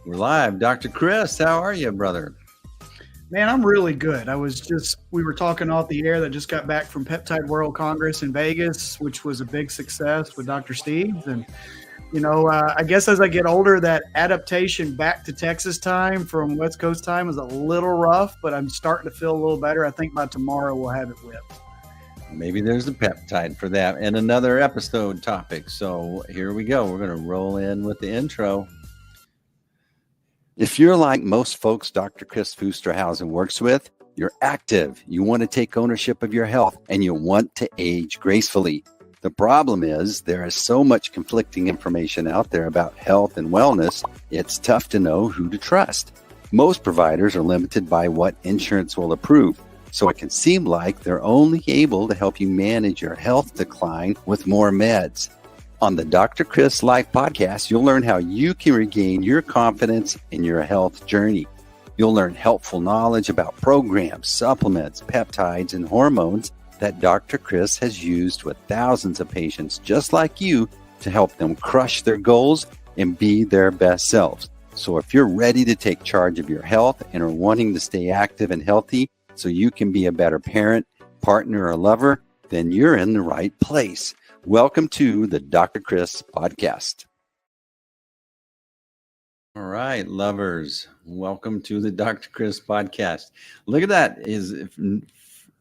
We're live. Dr. Kris, how are you, brother? Man, I'm really good. We were talking off the air that just got back from Peptide World Congress in Vegas, which was a big success with Dr. Steve. And, I guess as I get older, that adaptation back to Texas time from West Coast time is a little rough, but I'm starting to feel a little better. I think by tomorrow we'll have it whipped. Maybe there's a peptide for that and another episode topic. So here we go. We're going to roll in with the intro. If you're like most folks Dr. Kris Fusterhausen works with, you're active, you want to take ownership of your health, and you want to age gracefully. The problem is there is so much conflicting information out there about health and wellness, it's tough to know who to trust. Most providers are limited by what insurance will approve, so it can seem like they're only able to help you manage your health decline with more meds. On the Dr. Kris Life Podcast, you'll learn how you can regain your confidence in your health journey. You'll learn helpful knowledge about programs, supplements, peptides, and hormones that Dr. Kris has used with thousands of patients just like you to help them crush their goals and be their best selves. So if you're ready to take charge of your health and are wanting to stay active and healthy so you can be a better parent, partner, or lover, then you're in the right place. Welcome to the Dr. Kris Podcast. All right, lovers, welcome to the Dr. Kris Podcast. Look at that. If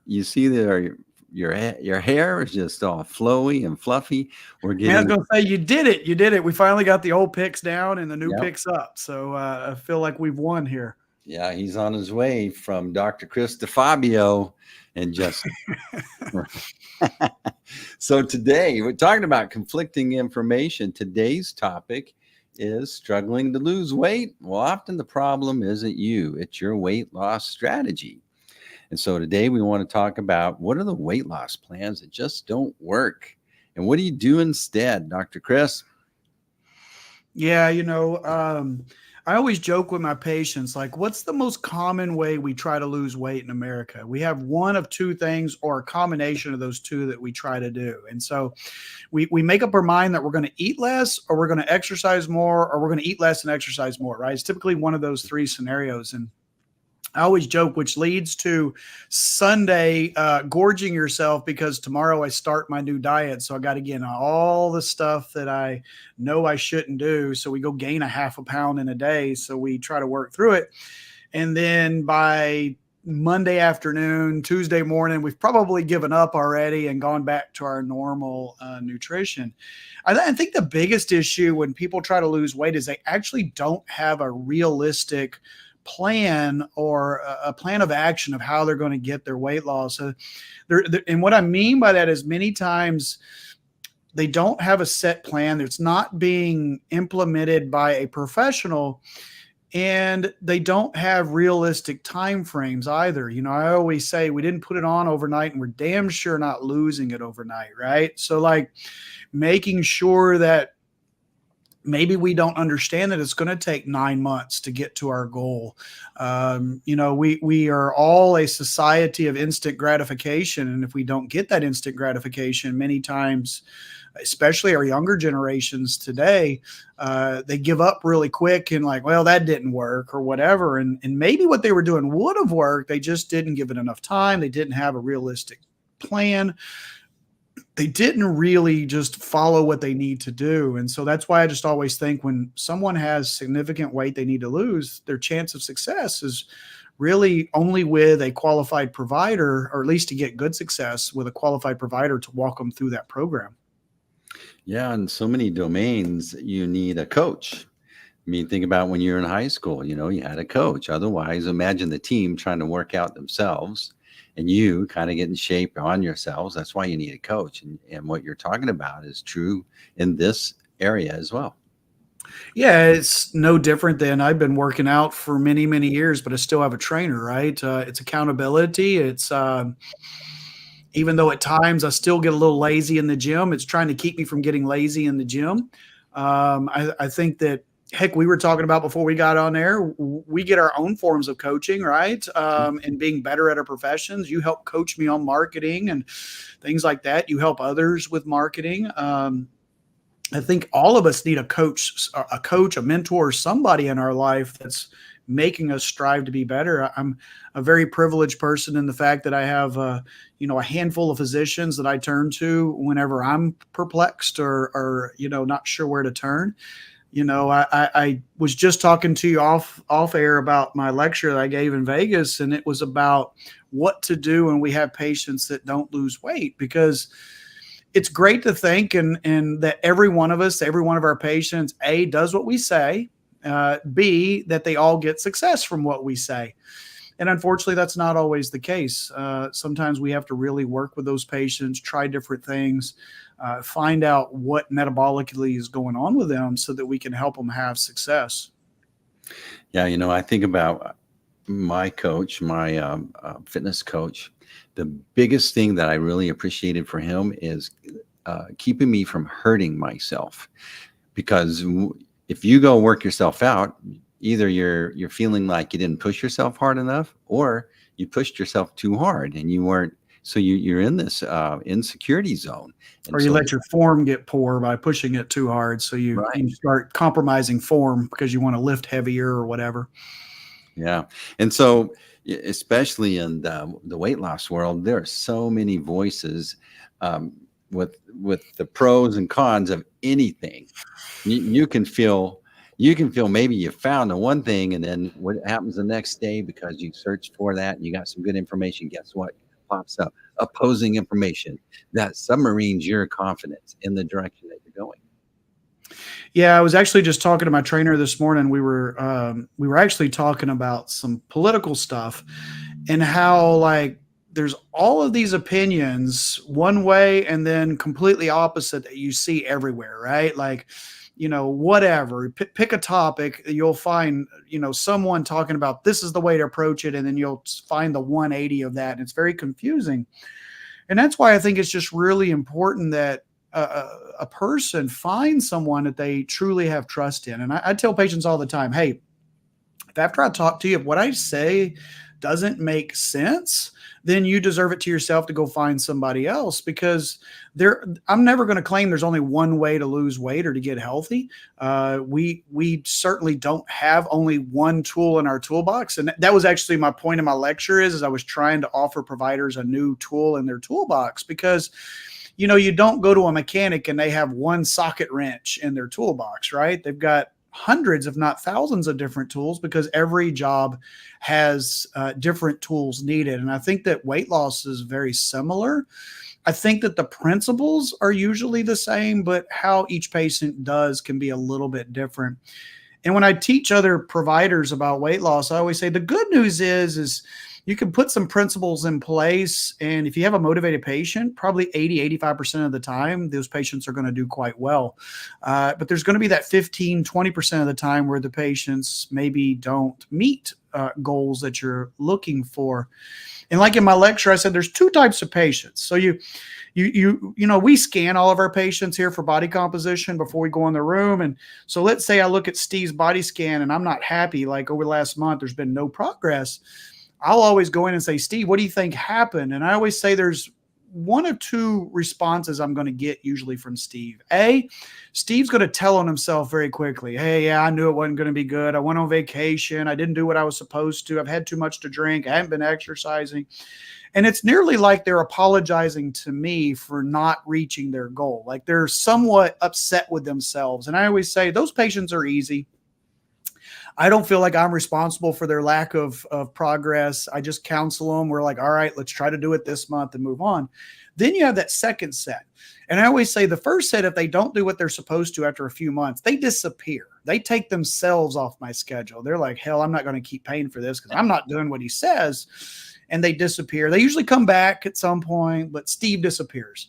you see there, your hair is just all flowy and fluffy. I was going to say, you did it. You did it. We finally got the old picks down and the new picks up. So I feel like we've won here. Yeah, he's on his way from Dr. Kris to Fabio and just... So today we're talking about conflicting information. Today's topic is struggling to lose weight. Well, often the problem isn't you, it's your weight loss strategy. And so today we want to talk about what are the weight loss plans that just don't work and what do you do instead, Dr. Kris? Yeah, I always joke with my patients, like, what's the most common way we try to lose weight in America? We have one of two things or a combination of those two that we try to do. And so we make up our mind that we're going to eat less or we're going to exercise more or we're going to eat less and exercise more, right? It's typically one of those three scenarios. And I always joke, which leads to Sunday gorging yourself because tomorrow I start my new diet. So I got to get all the stuff that I know I shouldn't do. So we go gain a half a pound in a day. So we try to work through it. And then by Monday afternoon, Tuesday morning, we've probably given up already and gone back to our normal nutrition. I think the biggest issue when people try to lose weight is they actually don't have a realistic plan or a plan of action of how they're going to get their weight loss. And what I mean by that is many times they don't have a set plan. It's not being implemented by a professional, and they don't have realistic time frames either. I always say we didn't put it on overnight and we're damn sure not losing it overnight, right? So like making sure that maybe we don't understand that it's going to take 9 months to get to our goal. We are all a society of instant gratification. And if we don't get that instant gratification, many times, especially our younger generations today, they give up really quick and like, well, that didn't work or whatever. And maybe what they were doing would have worked. They just didn't give it enough time. They didn't have a realistic plan. They didn't really just follow what they need to do. And so that's why I just always think when someone has significant weight they need to lose, their chance of success is really only with a qualified provider, or at least to get good success with a qualified provider to walk them through that program. Yeah, in so many domains, you need a coach. I mean, think about when you're in high school, you had a coach. Otherwise, imagine the team trying to work out themselves and you kind of get in shape on yourselves. That's why you need a coach. And what you're talking about is true in this area as well. Yeah, it's no different than I've been working out for many, many years, but I still have a trainer, right? It's accountability. It's even though at times I still get a little lazy in the gym, it's trying to keep me from getting lazy in the gym. I think that, heck, we were talking about before we got on there, we get our own forms of coaching, right? And being better at our professions. You help coach me on marketing and things like that. You help others with marketing. I think all of us need a coach, a mentor, somebody in our life that's making us strive to be better. I'm a very privileged person in the fact that I have, a handful of physicians that I turn to whenever I'm perplexed or not sure where to turn. I was just talking to you off air about my lecture that I gave in Vegas, and it was about what to do when we have patients that don't lose weight, because it's great to think and that every one of us, every one of our patients, A, does what we say, B, that they all get success from what we say. And unfortunately, that's not always the case. Sometimes we have to really work with those patients, try different things, find out what metabolically is going on with them so that we can help them have success. Yeah, I think about my coach, my fitness coach. The biggest thing that I really appreciated for him is keeping me from hurting myself. Because if you go work yourself out, either you're feeling like you didn't push yourself hard enough, or you pushed yourself too hard and you weren't. So you're in this insecurity zone. And or you let your form get poor by pushing it too hard. So you start compromising form because you want to lift heavier or whatever. Yeah. And so, especially in the weight loss world, there are so many voices with the pros and cons of anything. You can feel maybe you found the one thing, and then what happens the next day because you searched for that and you got some good information. Guess what? Pops up opposing information that submarines your confidence in the direction that you're going. Yeah, I was actually just talking to my trainer this morning. We were actually talking about some political stuff and how there's all of these opinions one way and then completely opposite that you see everywhere, right? Whatever, pick a topic, you'll find, someone talking about this is the way to approach it. And then you'll find the 180 of that. And it's very confusing. And that's why I think it's just really important that a person finds someone that they truly have trust in. And I tell patients all the time, hey, if after I talk to you, if what I say doesn't make sense, then you deserve it to yourself to go find somebody else, because I'm never going to claim there's only one way to lose weight or to get healthy. We certainly don't have only one tool in our toolbox. And that was actually my point in my lecture is I was trying to offer providers a new tool in their toolbox, because you don't go to a mechanic and they have one socket wrench in their toolbox, right? They've got hundreds, if not thousands of different tools, because every job has different tools needed. And I think that weight loss is very similar. I think that the principles are usually the same, but how each patient does can be a little bit different. And when I teach other providers about weight loss, I always say the good news is you can put some principles in place. And if you have a motivated patient, probably 80-85% of the time, those patients are going to do quite well. But there's going to be that 15-20% of the time where the patients maybe don't meet goals that you're looking for. And like in my lecture, I said there's two types of patients. So we scan all of our patients here for body composition before we go in the room. And so let's say I look at Steve's body scan and I'm not happy. Like over the last month, there's been no progress. I'll always go in and say, Steve, what do you think happened? And I always say there's one of two responses I'm going to get usually from Steve. A, Steve's going to tell on himself very quickly. Hey, yeah, I knew it wasn't going to be good. I went on vacation. I didn't do what I was supposed to. I've had too much to drink. I haven't been exercising. And it's nearly like they're apologizing to me for not reaching their goal. Like they're somewhat upset with themselves. And I always say those patients are easy. I don't feel like I'm responsible for their lack of progress. I just counsel them. We're like, all right, let's try to do it this month and move on. Then you have that second set. And I always say the first set, if they don't do what they're supposed to after a few months, they disappear. They take themselves off my schedule. They're like, hell, I'm not going to keep paying for this because I'm not doing what he says. And they disappear. They usually come back at some point, but Steve disappears.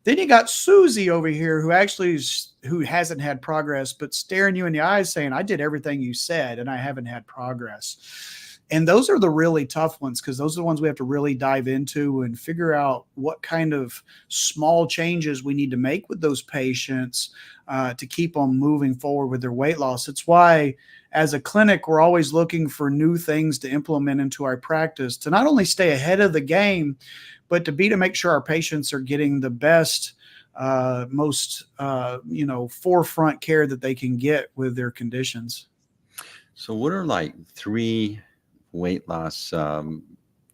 Then you got Susie over here who hasn't had progress, but staring you in the eyes saying, I did everything you said and I haven't had progress. And those are the really tough ones, because those are the ones we have to really dive into and figure out what kind of small changes we need to make with those patients to keep them moving forward with their weight loss. It's why as a clinic, we're always looking for new things to implement into our practice to not only stay ahead of the game, but to make sure our patients are getting the best most forefront care that they can get with their conditions. So what are like 3 weight loss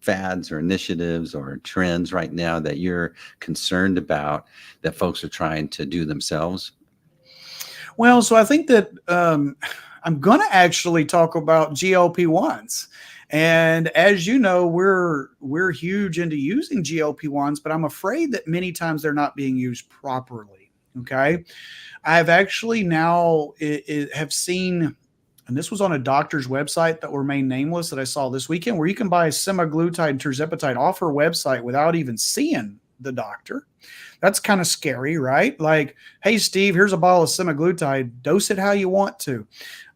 fads or initiatives or trends right now that you're concerned about that folks are trying to do themselves? Well, so I think that I'm going to actually talk about GLP-1s. And as you know, we're huge into using GLP-1s, but I'm afraid that many times they're not being used properly. Okay. I've actually now have seen, and this was on a doctor's website that will remain nameless that I saw this weekend, where you can buy semaglutide and tirzepatide off her website without even seeing the doctor. That's kind of scary, right? Like, hey, Steve, here's a bottle of semaglutide. Dose it how you want to.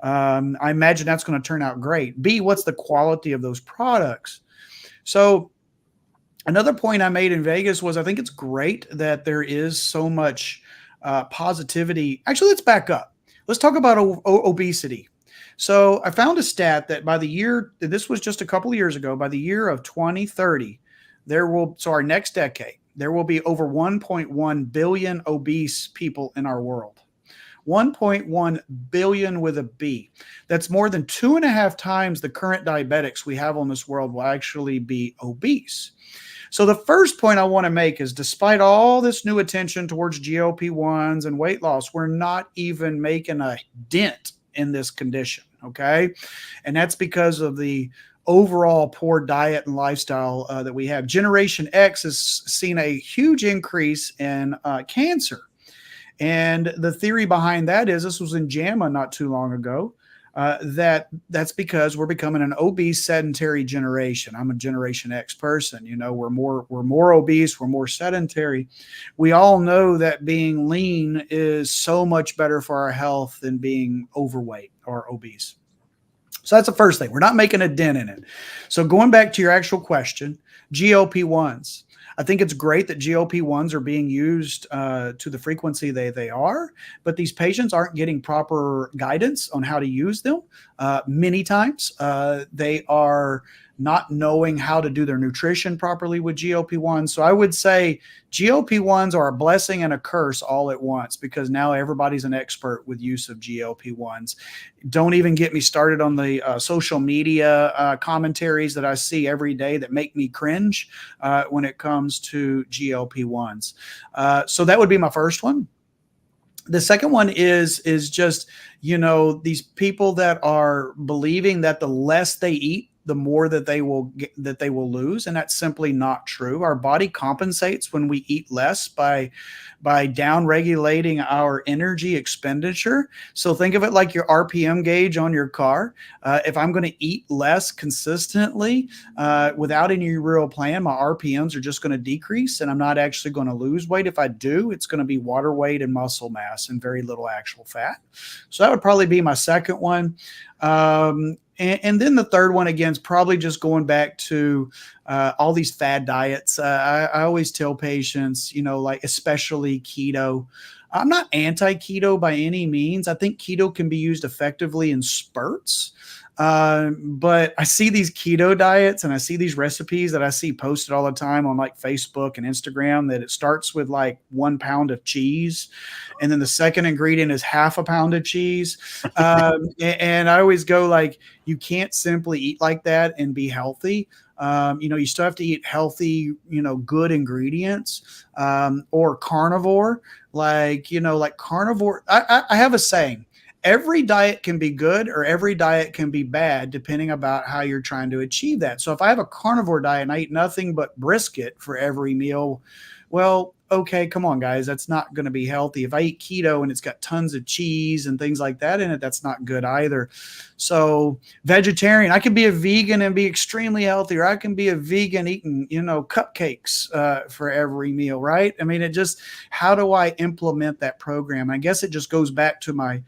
I imagine that's going to turn out great. B, what's the quality of those products? So another point I made in Vegas was I think it's great that there is so much positivity. Actually, let's back up. Let's talk about obesity. So I found a stat that by the year, this was just a couple of years ago, by the year of 2030, our next decade, there will be over 1.1 billion obese people in our world. 1.1 billion with a B. That's more than 2.5 times the current diabetics we have on this world will actually be obese. So the first point I want to make is despite all this new attention towards GLP-1s and weight loss, we're not even making a dent in this condition, okay? And that's because of the overall poor diet and lifestyle that we have. Generation X has seen a huge increase in cancer. And the theory behind that is, this was in JAMA not too long ago, that's because we're becoming an obese, sedentary generation. I'm a Generation X person. We're more obese, we're more sedentary. We all know that being lean is so much better for our health than being overweight or obese. So that's the first thing. We're not making a dent in it. So going back to your actual question, GLP-1s. I think it's great that GLP-1s are being used to the frequency they are, but these patients aren't getting proper guidance on how to use them. Many times they are not knowing how to do their nutrition properly with GLP-1s. So I would say GLP-1s are a blessing and a curse all at once, because now everybody's an expert with use of GLP-1s. Don't even get me started on the social media commentaries that I see every day that make me cringe when it comes to GLP-1s. So that would be my first one. The second one is just, these people that are believing that the less they eat, the more that they will lose. And that's simply not true. Our body compensates when we eat less by down regulating our energy expenditure. So think of it like your RPM gauge on your car. If I'm going to eat less consistently without any real plan, my RPMs are just going to decrease, and I'm not actually going to lose weight. If I do, it's going to be water weight and muscle mass and very little actual fat. So that would probably be my second one. And then the third one, again, is probably just going back to all these fad diets. I always tell patients, like especially keto. I'm not anti-keto by any means. I think keto can be used effectively in spurts. But I see these keto diets and I see these recipes that I see posted all the time on like Facebook and Instagram, that it starts with like 1 pound of cheese. And then the second ingredient is half a pound of cheese. And I always go like, you can't simply eat like that and be healthy. You still have to eat healthy, good ingredients, or carnivore, like carnivore. I have a saying: every diet can be good or every diet can be bad, depending about how you're trying to achieve that. So if I have a carnivore diet and I eat nothing but brisket for every meal, well, okay, come on, guys, that's not going to be healthy. If I eat keto and it's got tons of cheese and things like that in it, that's not good either. So vegetarian, I can be a vegan and be extremely healthy, or I can be a vegan eating, cupcakes for every meal, right? I mean, how do I implement that program? I guess it just goes back to my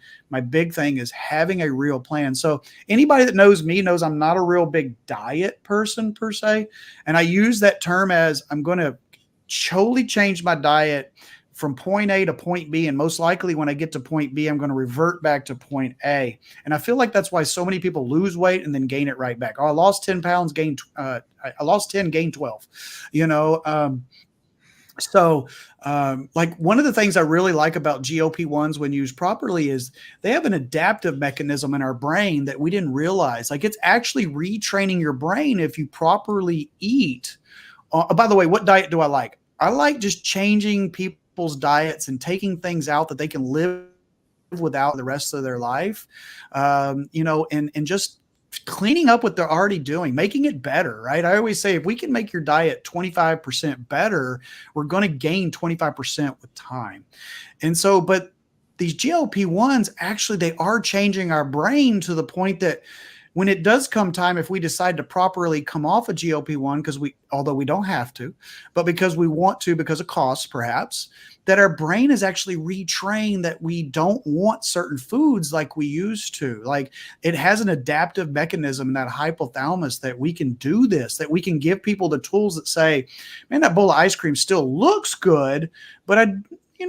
big thing is having a real plan. So anybody that knows me knows I'm not a real big diet person per se. And I use that term as I'm going to totally change my diet from point A to point B. And most likely when I get to point B, I'm going to revert back to point A. And I feel like that's why so many people lose weight and then gain it right back. Oh, I lost 10 pounds, I lost 10, gained 12, So, like one of the things I really like about GLP-1s when used properly is they have an adaptive mechanism in our brain that we didn't realize. Like it's actually retraining your brain if you properly eat. By the way, what diet do I like? I like just changing people's diets and taking things out that they can live without the rest of their life, and just cleaning up what they're already doing, making it better, right? I always say if we can make your diet 25% better, we're going to gain 25% with time. And so, but these GLP-1s actually, they are changing our brain to the point that when it does come time, if we decide to properly come off a GLP-1, because although we don't have to, but because we want to, because of cost perhaps, that our brain is actually retrained that we don't want certain foods like we used to. Like it has an adaptive mechanism in that hypothalamus that we can do this, that we can give people the tools that say, man, that bowl of ice cream still looks good, but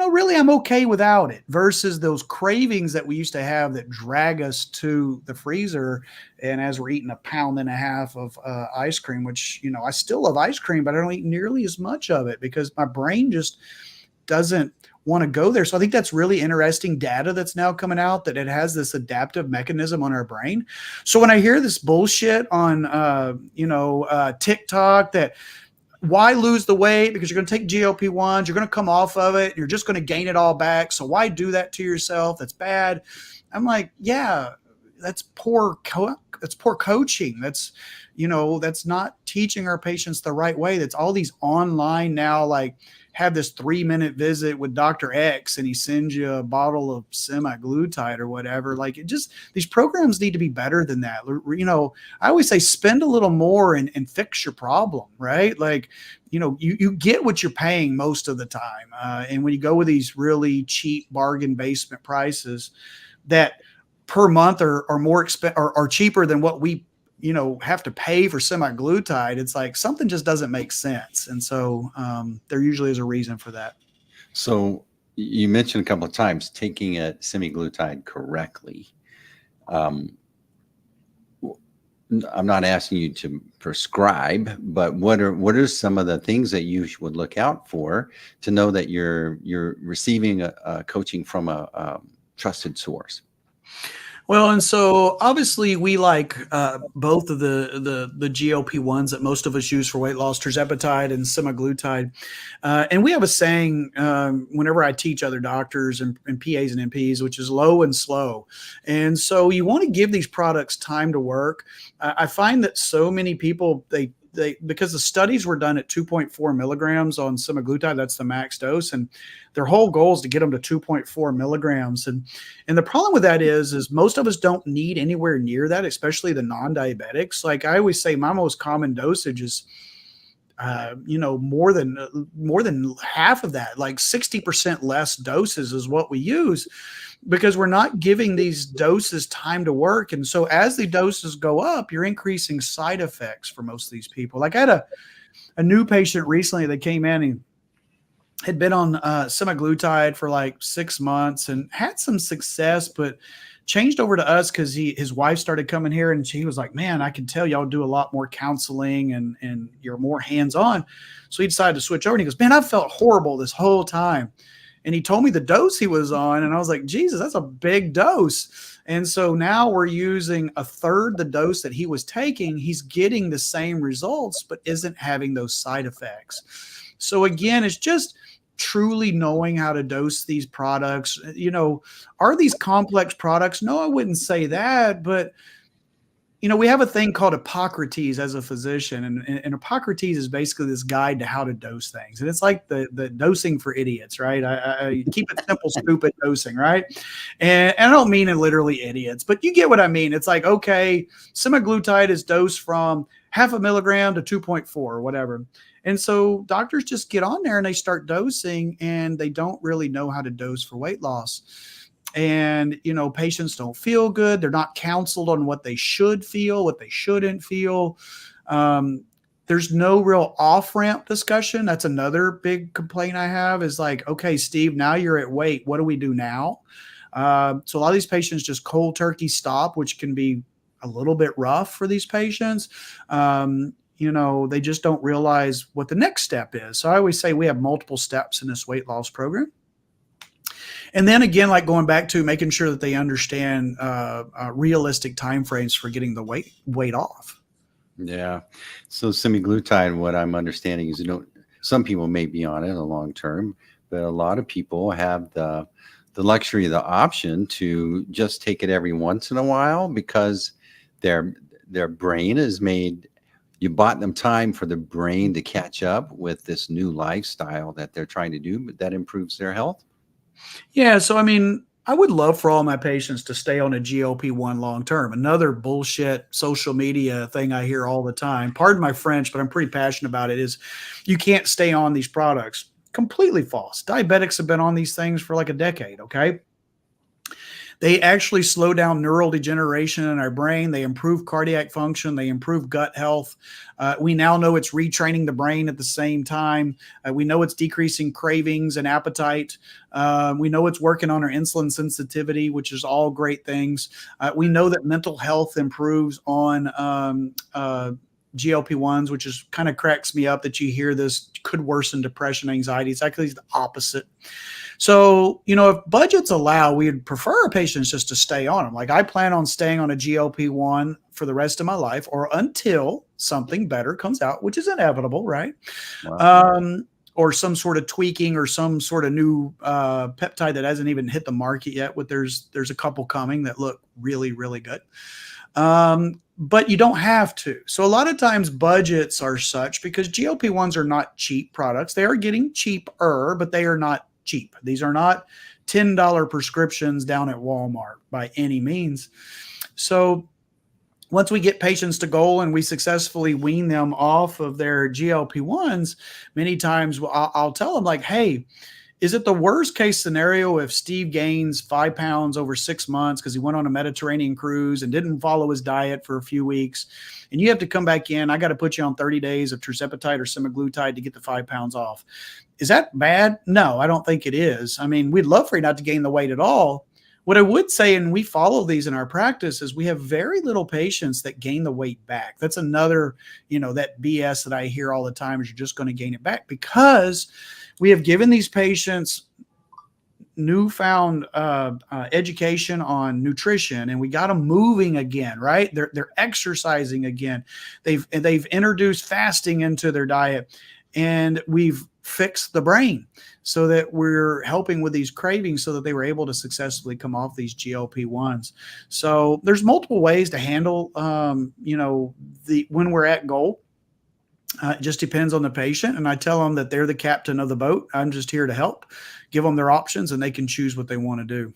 really I'm okay without it, versus those cravings that we used to have that drag us to the freezer. And as we're eating 1.5 pounds of ice cream, which, I still love ice cream, but I don't eat nearly as much of it because my brain just doesn't want to go there. So I think that's really interesting data that's now coming out, that it has this adaptive mechanism on our brain. So when I hear this bullshit on, TikTok that, why lose the weight? Because you're going to take GLP-1s, you're going to come off of it, and you're just going to gain it all back. So why do that to yourself? That's bad. I'm like, yeah, that's poor coaching. That's not teaching our patients the right way. That's all these online now, like have this 3-minute visit with Dr. X and he sends you a bottle of semaglutide or whatever. Like these programs need to be better than that. I always say spend a little more and fix your problem, right? Like, you get what you're paying most of the time. And when you go with these really cheap bargain basement prices that per month are more are cheaper than what we have to pay for semaglutide, it's like something just doesn't make sense. And so there usually is a reason for that. So you mentioned a couple of times taking a semaglutide correctly. I'm not asking you to prescribe, but what are some of the things that you would look out for to know that you're receiving a coaching from a trusted source? Well, and so obviously we like both of the GLP-1s that most of us use for weight loss, tirzepatide and semaglutide. And we have a saying whenever I teach other doctors and PAs and NPs, which is low and slow. And so you want to give these products time to work. I find that so many people, because the studies were done at 2.4 milligrams on semaglutide, that's the max dose, and their whole goal is to get them to 2.4 milligrams. And the problem with that is most of us don't need anywhere near that, especially the non-diabetics. Like I always say, my most common dosage is more than half of that, like 60% less doses is what we use, because we're not giving these doses time to work. And so as the doses go up, you're increasing side effects for most of these people. Like I had a new patient recently that came in and had been on semaglutide for like 6 months and had some success, but changed over to us because his wife started coming here and she was like, man, I can tell y'all do a lot more counseling and you're more hands-on. So he decided to switch over and he goes, man, I felt horrible this whole time. And he told me the dose he was on. And I was like, Jesus, that's a big dose. And so now we're using a third the dose that he was taking. He's getting the same results, but isn't having those side effects. So again, it's just truly knowing how to dose these products. Are these complex products? No, I wouldn't say that, but we have a thing called Hippocrates as a physician, and Hippocrates is basically this guide to how to dose things. And it's like the dosing for idiots, right? I keep it simple, stupid dosing, right? And I don't mean it literally idiots, but you get what I mean. It's like, okay, semaglutide is dosed from 0.5 milligram to 2.4 or whatever. And so doctors just get on there and they start dosing and they don't really know how to dose for weight loss. And, patients don't feel good. They're not counseled on what they should feel, what they shouldn't feel. There's no real off-ramp discussion. That's another big complaint I have is like, okay, Steve, now you're at weight. What do we do now? So a lot of these patients just cold turkey stop, which can be a little bit rough for these patients. they just don't realize what the next step is. So I always say we have multiple steps in this weight loss program. And then again, like going back to making sure that they understand realistic timeframes for getting the weight off. Yeah. So semaglutide, what I'm understanding is, some people may be on it in the long term, but a lot of people have the luxury, the option to just take it every once in a while because their brain is made. You bought them time for the brain to catch up with this new lifestyle that they're trying to do, but that improves their health. Yeah. So, I mean, I would love for all my patients to stay on a GLP-1 long term. Another bullshit social media thing I hear all the time, pardon my French, but I'm pretty passionate about it, is you can't stay on these products. Completely false. Diabetics have been on these things for like a decade, okay? They actually slow down neural degeneration in our brain. They improve cardiac function. They improve gut health. We now know it's retraining the brain at the same time. We know it's decreasing cravings and appetite. We know it's working on our insulin sensitivity, which is all great things. We know that mental health improves on GLP-1s, which is kind of cracks me up that you hear this could worsen depression, anxiety. It's actually the opposite. So, if budgets allow, we would prefer our patients just to stay on them. Like I plan on staying on a GLP-1 for the rest of my life or until something better comes out, which is inevitable, right? Wow. Or some sort of tweaking or some sort of new peptide that hasn't even hit the market yet. But there's a couple coming that look really, really good. But you don't have to. So a lot of times budgets are such because GLP-1s are not cheap products. They are getting cheaper, but they are not cheap. These are not $10 prescriptions down at Walmart by any means. So once we get patients to goal and we successfully wean them off of their GLP-1s, many times I'll tell them like, hey, is it the worst case scenario if Steve gains 5 pounds over 6 months because he went on a Mediterranean cruise and didn't follow his diet for a few weeks and you have to come back in? I got to put you on 30 days of tirzepatide or semaglutide to get the 5 pounds off. Is that bad? No, I don't think it is. I mean, we'd love for you not to gain the weight at all. What I would say, and we follow these in our practice, is we have very little patients that gain the weight back. That's another, that BS that I hear all the time is you're just going to gain it back because we have given these patients newfound education on nutrition, and we got them moving again, right? They're exercising again. They've introduced fasting into their diet, and we've fixed the brain so that we're helping with these cravings so that they were able to successfully come off these GLP-1s. So there's multiple ways to handle, when we're at goal. It just depends on the patient. And I tell them that they're the captain of the boat. I'm just here to help, give them their options, and they can choose what they want to do.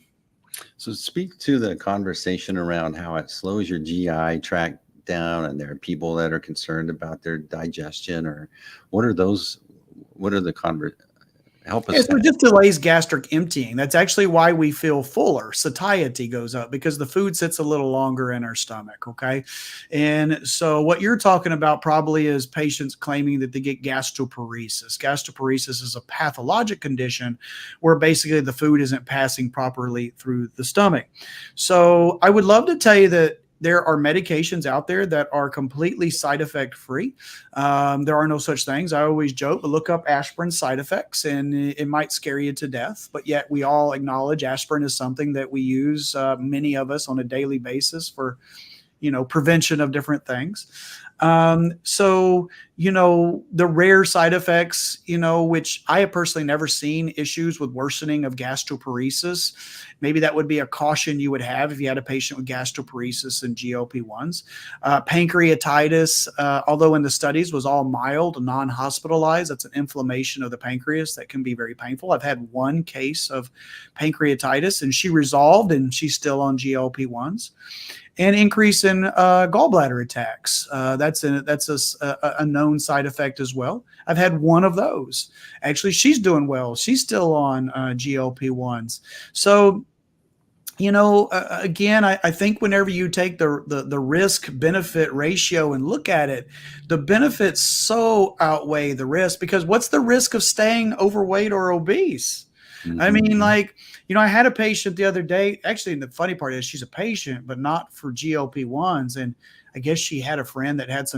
So speak to the conversation around how it slows your GI tract down, and there are people that are concerned about their digestion, or what are the help us? So it just delays gastric emptying. That's actually why we feel fuller. Satiety goes up because the food sits a little longer in our stomach. Okay. And so what you're talking about probably is patients claiming that they get gastroparesis. Gastroparesis is a pathologic condition where basically the food isn't passing properly through the stomach. So I would love to tell you that there are medications out there that are completely side effect free. There are no such things. I always joke, but look up aspirin side effects and it might scare you to death. But yet we all acknowledge aspirin is something that we use, many of us, on a daily basis for, prevention of different things. So, the rare side effects, which I have personally never seen issues with worsening of gastroparesis. Maybe that would be a caution you would have if you had a patient with gastroparesis and GLP-1s. Pancreatitis, although in the studies was all mild, non-hospitalized, that's an inflammation of the pancreas that can be very painful. I've had one case of pancreatitis and she resolved and she's still on GLP-1s. And increase in gallbladder attacks. That's a known side effect as well. I've had one of those. Actually, she's doing well. She's still on GLP-1s. So, again, I think whenever you take the risk-benefit ratio and look at it, the benefits so outweigh the risk, because what's the risk of staying overweight or obese? Mm-hmm. I mean, I had a patient the other day. Actually, the funny part is she's a patient, but not for GLP-1s. And I guess she had a friend that had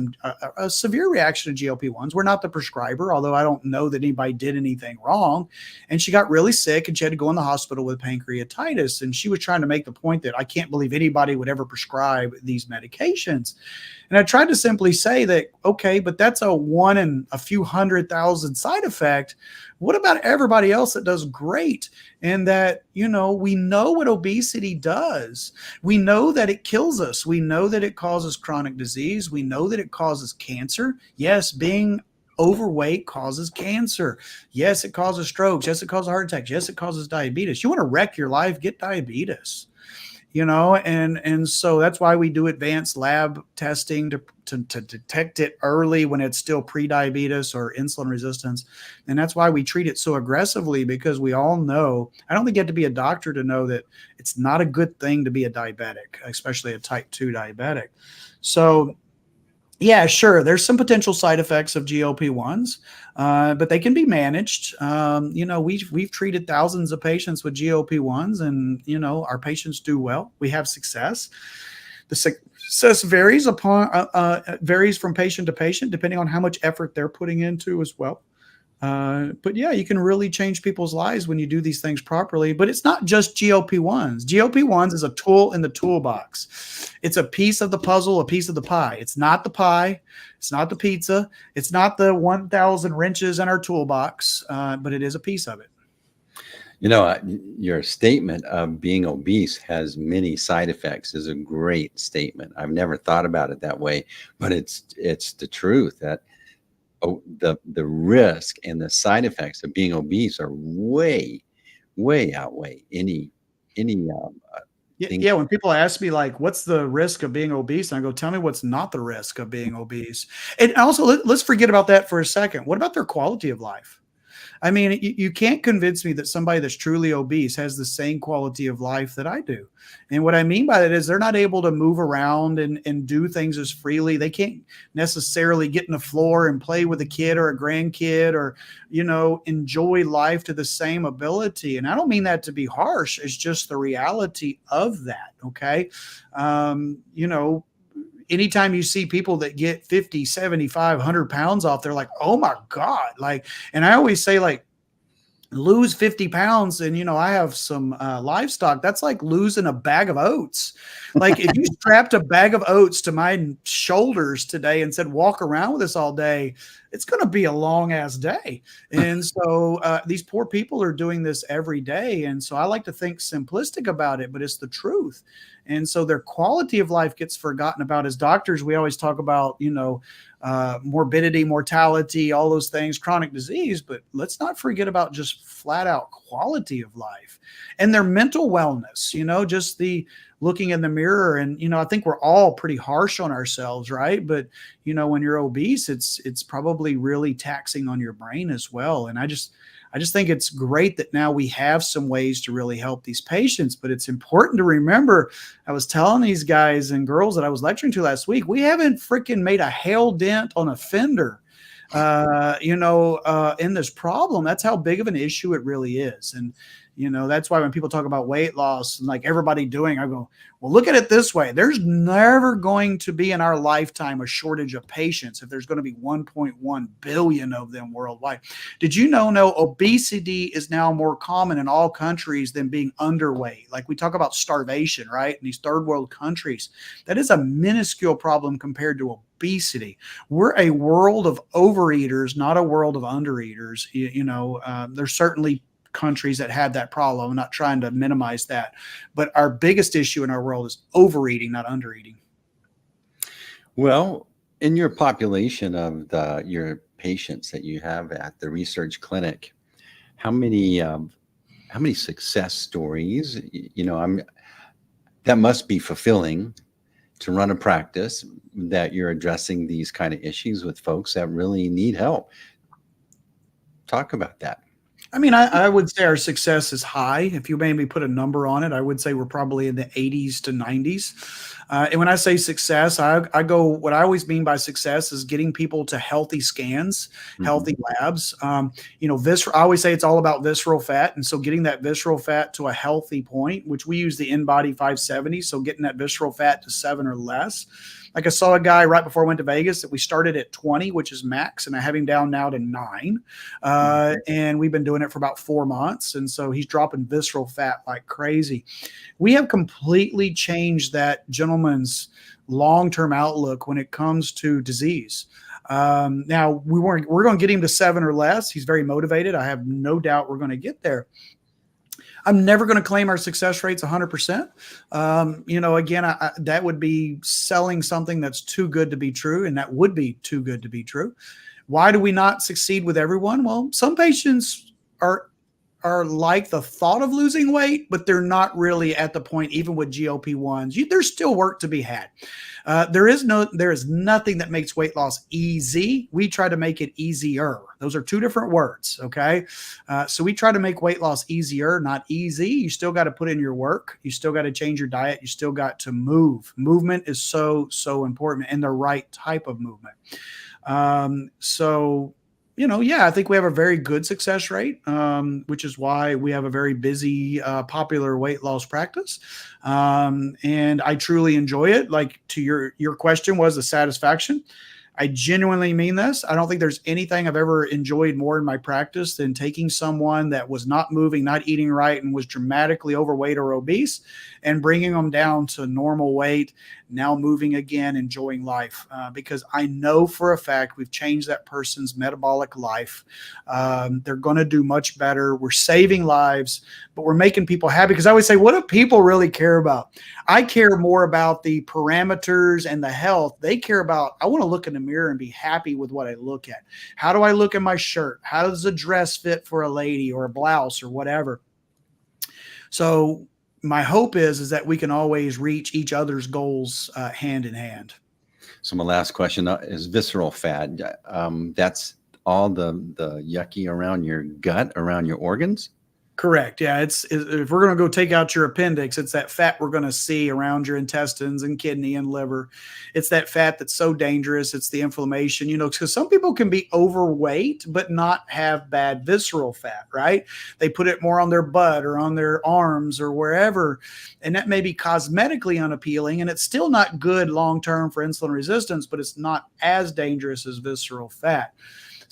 a severe reaction to GLP-1s. We're not the prescriber, although I don't know that anybody did anything wrong. And she got really sick and she had to go in the hospital with pancreatitis. And she was trying to make the point that I can't believe anybody would ever prescribe these medications. And I tried to simply say that, okay, but that's a 1 in a few 100,000 side effect. What about everybody else that does great? And that, we know what obesity does. We know that it kills us. We know that it causes chronic disease. We know that it causes cancer. Yes, being overweight causes cancer. Yes, it causes strokes. Yes, it causes heart attacks. Yes, it causes diabetes. You want to wreck your life, get diabetes. And so that's why we do advanced lab testing to detect it early when it's still pre-diabetes or insulin resistance. And that's why we treat it so aggressively, because we all know, I don't think you have to be a doctor to know that it's not a good thing to be a diabetic, especially a type 2 diabetic. So yeah, sure. There's some potential side effects of GLP-1s, but they can be managed. We've treated thousands of patients with GLP-1s, and our patients do well. We have success. The success varies from patient to patient, depending on how much effort they're putting into as well. But yeah, you can really change people's lives when you do these things properly. But it's not just GLP-1s. GLP-1s is a tool in the toolbox. It's a piece of the puzzle, a piece of the pie. It's not the pie. It's not the pizza. It's not the 1,000 wrenches in our toolbox, but it is a piece of it. Your statement of being obese has many side effects is a great statement. I've never thought about it that way, but it's the truth that the risk and the side effects of being obese are way outweigh any Yeah, when people ask me, like, what's the risk of being obese? And I go, tell me what's not the risk of being obese. And also, let's forget about that for a second. What about their quality of life? I mean, you can't convince me that somebody that's truly obese has the same quality of life that I do. And what I mean by that is they're not able to move around and do things as freely. They can't necessarily get in the floor and play with a kid or a grandkid or, enjoy life to the same ability. And I don't mean that to be harsh. It's just the reality of that. Okay. Anytime you see people that get 50, 75, 100 pounds off, they're like, oh my God. And I always say, lose 50 pounds. And, I have some livestock. That's like losing a bag of oats. Like if you strapped a bag of oats to my shoulders today and said, walk around with us all day, it's going to be a long ass day. And so these poor people are doing this every day. And so I like to think simplistic about it, but it's the truth. And so their quality of life gets forgotten about. As doctors, we always talk about, morbidity, mortality, all those things, chronic disease, but let's not forget about just flat out quality of life and their mental wellness, just the looking in the mirror. And, I think we're all pretty harsh on ourselves, right? But, when you're obese, it's probably really taxing on your brain as well. And I just think it's great that now we have some ways to really help these patients, but it's important to remember, I was telling these guys and girls that I was lecturing to last week, we haven't freaking made a hail dent on a fender, in this problem. That's how big of an issue it really is. And, that's why when people talk about weight loss and like everybody doing, I go, well, look at it this way. There's never going to be in our lifetime a shortage of patients if there's going to be 1.1 billion of them worldwide. Did you know obesity is now more common in all countries than being underweight? Like we talk about starvation, right? In these third world countries, that is a minuscule problem compared to obesity. We're a world of overeaters, not a world of undereaters. There's certainly countries that have that problem. I'm not trying to minimize that, but our biggest issue in our world is overeating, not undereating. Well, in your population of your patients that you have at the research clinic, how many success stories, that must be fulfilling to run a practice that you're addressing these kind of issues with folks that really need help. Talk about that. I mean, I would say our success is high. If you made me put a number on it, I would say we're probably in the 80s to 90s. And when I say success, I go, what I always mean by success is getting people to healthy scans, healthy labs. I always say it's all about visceral fat. And so getting that visceral fat to a healthy point, which we use the InBody 570. So getting that visceral fat to 7 or less. Like I saw a guy right before I went to Vegas that we started at 20, which is max, and I have him down now to 9. And we've been doing it for about 4 months. And so he's dropping visceral fat like crazy. We have completely changed that gentleman's long-term outlook when it comes to disease. Now we're going to get him to 7 or less. He's very motivated. I have no doubt we're going to get there. I'm never going to claim our success rate's 100%. Again, that would be selling something that's too good to be true, and that would be too good to be true. Why do we not succeed with everyone? Well, some patients are like the thought of losing weight, but they're not really at the point, even with GLP-1s. There's still work to be had. There is nothing that makes weight loss easy. We try to make it easier. Those are two different words. Okay. So we try to make weight loss easier, not easy. You still got to put in your work. You still got to change your diet. You still got to move. Movement is so, so important, and the right type of movement. I think we have a very good success rate, which is why we have a very busy, popular weight loss practice. And I truly enjoy it. Like, to your question was the satisfaction. I genuinely mean this. I don't think there's anything I've ever enjoyed more in my practice than taking someone that was not moving, not eating right, and was dramatically overweight or obese, and bringing them down to normal weight, now moving again, enjoying life. Because I know for a fact we've changed that person's metabolic life. They're going to do much better. We're saving lives, but we're making people happy. Because I always say, what do people really care about? I care more about the parameters and the health. They care about, I want to look in the mirror and be happy with what I look at. How do I look in my shirt? How does a dress fit for a lady or a blouse or whatever? So my hope is that we can always reach each other's goals hand in hand. So my last question is visceral fat. That's all the yucky around your gut, around your organs? Correct. Yeah. If we're going to go take out your appendix, it's that fat we're going to see around your intestines and kidney and liver. It's that fat that's so dangerous. It's the inflammation, because some people can be overweight, but not have bad visceral fat, right? They put it more on their butt or on their arms or wherever. And that may be cosmetically unappealing, and it's still not good long-term for insulin resistance, but it's not as dangerous as visceral fat.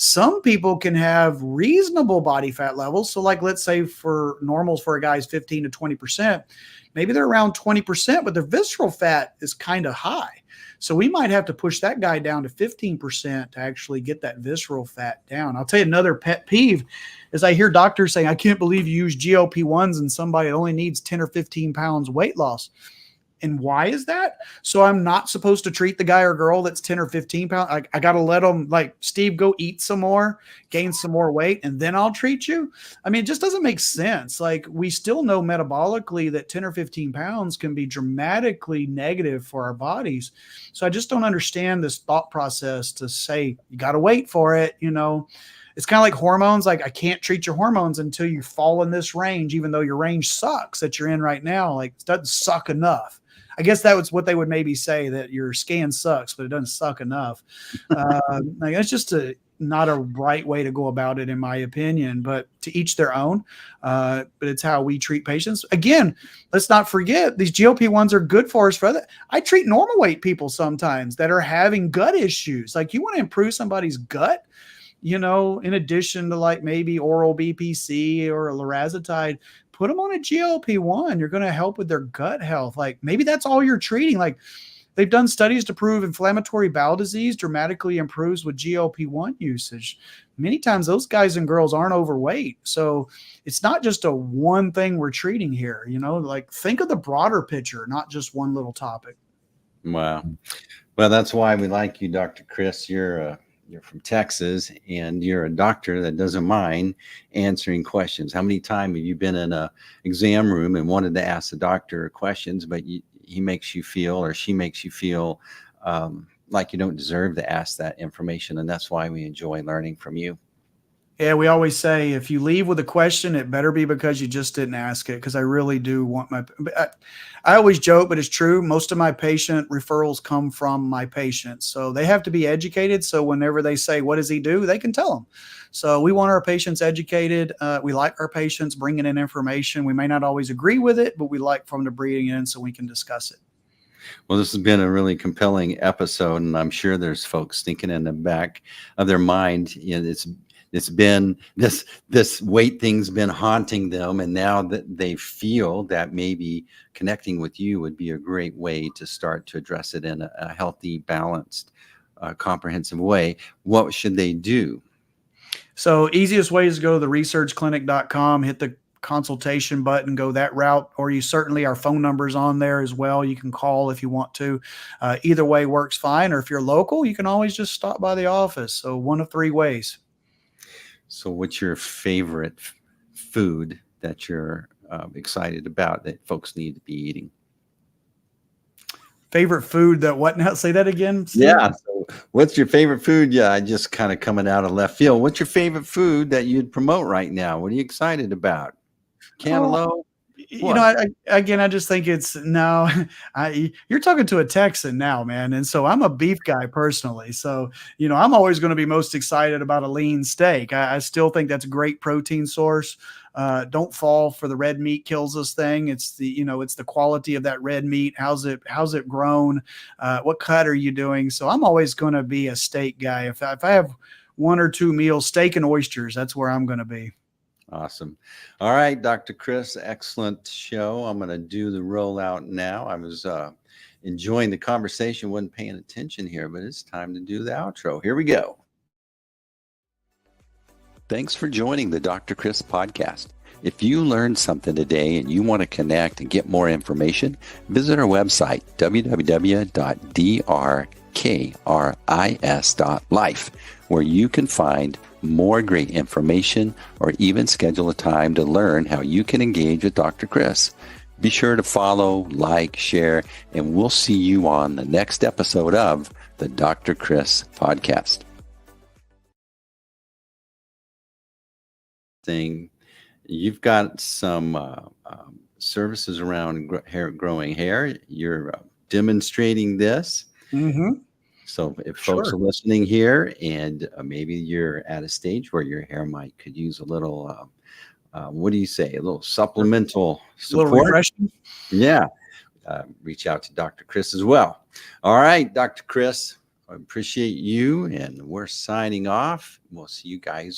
Some people can have reasonable body fat levels. So like, let's say for normals for a guy's 15 to 20%, maybe they're around 20%, but their visceral fat is kind of high. So we might have to push that guy down to 15% to actually get that visceral fat down. I'll tell you another pet peeve is I hear doctors saying, I can't believe you use GLP-1s and somebody that only needs 10 or 15 pounds weight loss. And why is that? So I'm not supposed to treat the guy or girl that's 10 or 15 pounds. I got to let them, like, Steve, go eat some more, gain some more weight, and then I'll treat you. I mean, it just doesn't make sense. Like, we still know metabolically that 10 or 15 pounds can be dramatically negative for our bodies. So I just don't understand this thought process to say, you got to wait for it. It's kind of like hormones. Like, I can't treat your hormones until you fall in this range, even though your range sucks that you're in right now. Like, it doesn't suck enough. I guess that was what they would maybe say, that your scan sucks, but it doesn't suck enough. It's just not a right way to go about it, in my opinion, but to each their own. But it's how we treat patients. Again, let's not forget these GLP-1s are good for us for that. I treat normal weight people sometimes that are having gut issues. Like, you want to improve somebody's gut, in addition to like maybe oral BPC or a lorazepam, put them on a GLP-1. You're going to help with their gut health. Like, maybe that's all you're treating. Like, they've done studies to prove inflammatory bowel disease dramatically improves with GLP-1 usage. Many times those guys and girls aren't overweight. So it's not just a one thing we're treating here, like, think of the broader picture, not just one little topic. Wow. Well, that's why we like you, Dr. Kris. You're from Texas, and you're a doctor that doesn't mind answering questions. How many times have you been in a exam room and wanted to ask the doctor questions, but he makes you feel, or she makes you feel like you don't deserve to ask that information? And that's why we enjoy learning from you. Yeah, we always say, if you leave with a question, it better be because you just didn't ask it. Because I really do want I always joke, but it's true. Most of my patient referrals come from my patients. So they have to be educated. So whenever they say, what does he do? They can tell them. So we want our patients educated. We like our patients bringing in information. We may not always agree with it, but we like for them to bring it in so we can discuss it. Well, this has been a really compelling episode, and I'm sure there's folks thinking in the back of their mind, it's been this weight thing's been haunting them, and now that they feel that maybe connecting with you would be a great way to start to address it in a healthy, balanced, comprehensive way. What should they do? So easiest way is to go to theresearchclinic.com, hit the consultation button, go that route, or you certainly, our phone number's on there as well. You can call if you want to. Either way works fine. Or if you're local, you can always just stop by the office. So one of three ways. So what's your favorite food that you're excited about that folks need to be eating? Favorite food that what now? Say that again, Steve? Yeah. So what's your favorite food? Yeah, I just kind of coming out of left field. What's your favorite food that you'd promote right now? What are you excited about? Cantaloupe? I just think it's no. You're talking to a Texan now, man, and so I'm a beef guy personally. So I'm always going to be most excited about a lean steak. I still think that's a great protein source. Don't fall for the red meat kills us thing. It's the quality of that red meat. How's it grown? What cut are you doing? So I'm always going to be a steak guy. If I have one or two meals, steak and oysters, that's where I'm going to be. Awesome. All right, Dr. Kris, excellent show. I'm going to do the rollout now. I was enjoying the conversation, wasn't paying attention here, but it's time to do the outro. Here we go. Thanks for joining the Dr. Kris Podcast. If you learned something today and you want to connect and get more information, visit our website, www.drkris.life, where you can find more great information or even schedule a time to learn how you can engage with Dr. Kris. Be sure to follow, like, share, and we'll see you on the next episode of the Dr. Kris Podcast. You've got some services around growing hair. You're demonstrating this. Mm-hmm. So if folks are listening here and maybe you're at a stage where your hair could use a little, what do you say? A little supplemental support. A little refreshing. Yeah. Reach out to Dr. Kris as well. All right, Dr. Kris, I appreciate you, and we're signing off. We'll see you guys